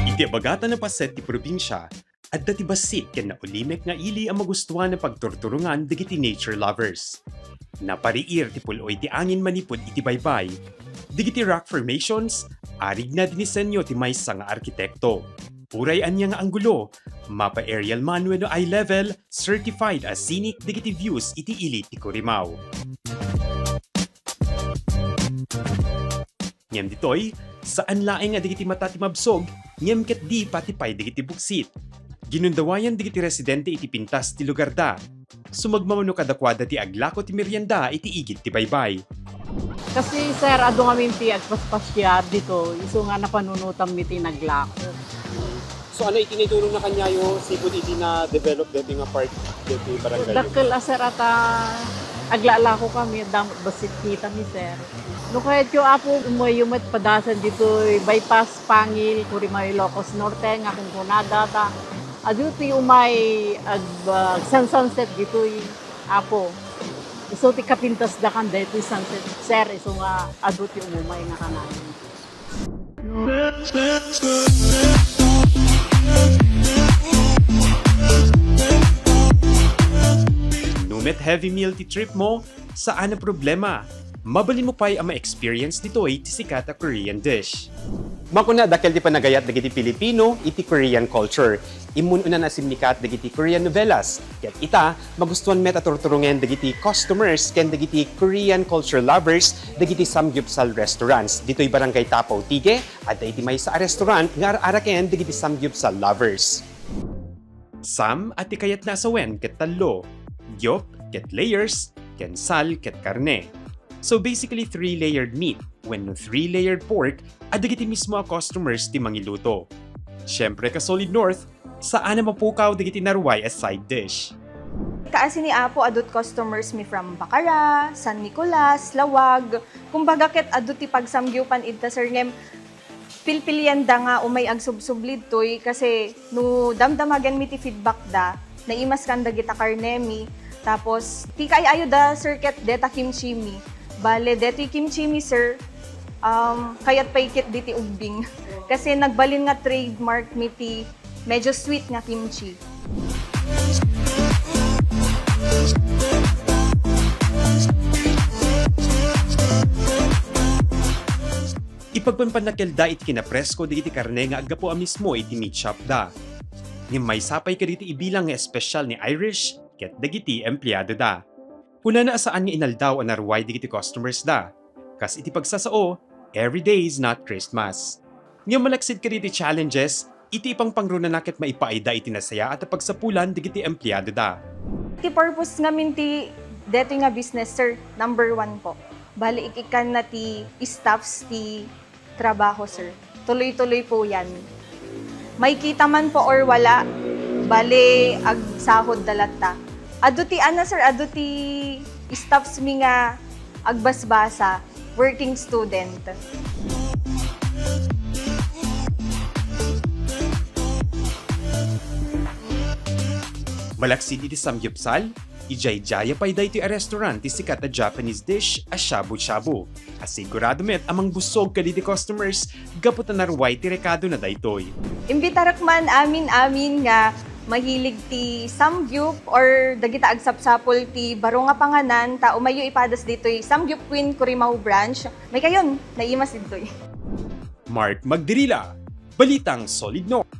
Iti abagatan na paset ti probinsya, at dati basit ken na ulimek nga ili ang magustuhan na pagturturungan digiti nature lovers. Napariir ti puloy ti angin manipod iti baybay, digiti rock formations, arig na dinisenyo ti maysa nga arkitekto. Uray anya nga anggulo, mapa aerial man wenno eye level, certified as scenic digiti views iti ili ti Corimao. Ngem ditoy, saan laeng nga digiti mata ti mabsog, ngem ket di patipay digiti buksit. Ginundawayan digiti residente iti pintas ti lugar da. Sumagmamano kadakwada ti aglako ti merienda iti igid ti baybay. Kasi sir, ado nga minti agpaspasyar dito, iso nga napanunutan mi ti naglako. So ano itinutulong na kanya yung sipod iti na develop dito nga part dito barangay? Dakkel sir ata aglalako kami, damot basit kita mi sir. No kaya tiyo apo umayumat padasan dito bypass Pangil, Corimao, Ilocos Norte nga kung kunada ta. Adu ti umay sunset dito apo. Iso ti kapintas da kan dito sunset sir iso nga adu ti umay nga kanan. Numet heavy meal ti trip mo, saan ang problema? Mabalin mo pa'y ang ma-experience dito ay ti sikat a Korean dish. Makuna dakil di pa nagayat dagiti Pilipino iti Korean culture. Imununa na simnikat dagiti Korean novelas. Ket ita magustuhan met aturturungen dagiti customers ken dagiti Korean culture lovers dagiti samgyupsal restaurants. Dito'y barangay Tapaw Tige at iti may sa restaurant nga araken dagiti samgyupsal lovers. Sam at ikayat na asawen ket tallo. Gyop ket layers ken sal ket karne. So basically 3-layered meat, when 3-layered pork, adagiti mismo a customers ti mangiluto. Siyempre ka Solid North, saan na mapukaw dagiti narway as side dish. Kaasi ni Apo adut customers mi from Bacara, San Nicolas, Lawag, kumbaga ket adut ti pagsamgyupan idta sir ngem pilpilyanda nga umay agsubsublid toy kasi no damdamagan mi ti feedback da, naimas kan dagita karne mi, tapos ti kay ayo da sir ket deta kimchi mi. Bale, deto'y kimchi mi, sir. Kaya't paikit diti ugbing. Kasi nagbalin nga trademark mi ti medyo sweet nga kimchi. Ipagpanpanakilda iti kinapresko digiti karne nga agapo a mismo iti meat shop da. Ngem may sapay ka diti ibilang nga espesyal ni Irish ket dagiti empleyado da. Una na saan nga inaldaw ang narway digiti customers da. Kas iti pagsasao, every day is not Christmas. Ngayon malaksid ka diti challenges, iti ipang pangruna nakit maipaida iti nasaya at pagsapulan digiti empleyado da. Iti purpose nga minti deto nga business sir, number 1 po. Bali ikikan na ti staffs ti trabaho sir. Tuloy-tuloy po yan. May kita man po or wala, bali agsahod dalata. Adu ti ana sir, adu ti staffs mi nga agbasbasa, working student. Malaksid iti samgyupsal, ijay-jaya pa'y da iti a restaurant ti sikat a Japanese dish a shabu-shabu. Asigurado met amang busog ka diti customers, gapot na narway ti rekado na daytoy. Imbitarak man amin nga mahilig ti samgyup or dagita agsapsapol ti baro nga panganan ta umayo ipadas ditoy Samgyup Queen Corimao branch. May kayon, naimas ditoy. Mark Magdirila, Balitang Solid North.